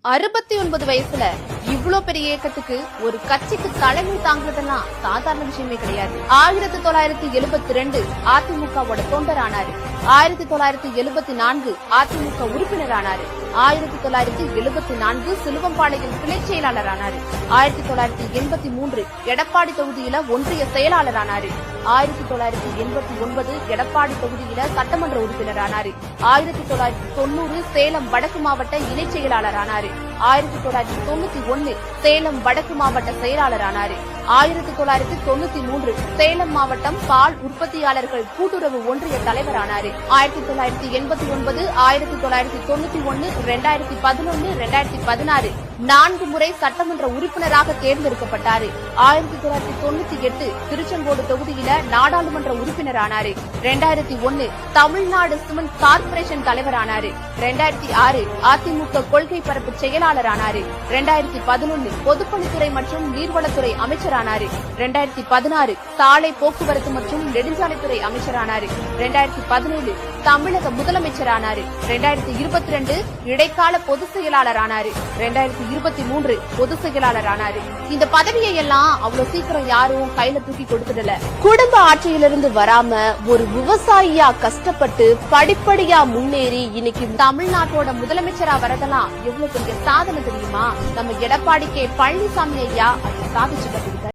69 வயசுல இவ்ளோ பெரிய இயக்கத்துக்கு ஒரு கட்சிக்கு தலைமை தாங்குறதெல்லாம் சாதாரண விஷயமே கிடையாது. 1972 அதிமுகவோட தொண்டரானாரு. 1974 அதிமுக உறுப்பினரானாரு. 1974 சிலுவம்பாளையம் கிளை செயலாளரானாரு. 1983 எடப்பாடி தொகுதியில ஒன்றிய செயலாளரானாரு. 1989 எடப்பாடி தொகுதியில சட்டமன்ற உறுப்பினரானாரு. 1990 சேலம் வடக்கு மாவட்ட இணை செயலாளரானாரு. 1991 சேலம் வடக்கு மாவட்ட செயலாளரானாரு. 1993 சேலம் மாவட்டம் பால் உற்பத்தியாளர்கள் கூட்டுறவு ஒன்றிய தலைவரானாரு. 1989 1991 2011 2016 4 முறை சட்டமன்ற உறுப்பினராக தேர்ந்தெடுக்கப்பட்டாரு. 1998 திருச்செங்கோடு தொகுதியில நாடாளுமன்ற உறுப்பினரானாரு. 2001 தமிழ்நாடு சிமெண்ட் கார்ப்பரேஷன் தலைவரானாரு. 2006 அதிமுக கொள்கை பரப்பு செயலாளரானாரு. 2011 பொதுப்பணித்துறை மற்றும் நீர்வளத்துறை அமைச்சரானாரு. 2016 சாலை போக்குவரத்து மற்றும் நெடுஞ்சாலைத்துறை அமைச்சரானாரு. 2017 தமிழக முதலமைச்சரானாரு. 2022 இடைக்கால பொதுச் செயலாளரானாரு. 2023 பொதுச் செயலாளரானாரு. இந்த பதவியை எல்லாம் அவ்வளவு சீக்கிரம் யாரும் கையில தூக்கி கொடுத்துடல. குடும்ப ஆட்சியிலிருந்து வராம ஒரு விவசாயியா கஷ்டப்பட்டு படிப்படியா முன்னேறி இன்னைக்கு தமிழ்நாட்டோட முதலமைச்சரா வரதெல்லாம் எவ்வளவு பெரிய சாதனை தெரியுமா? நம்ம எடப்பாடி கே. பழனிசாமி ஐயா அதை சாதிச்சு கட்டிருக்காரு.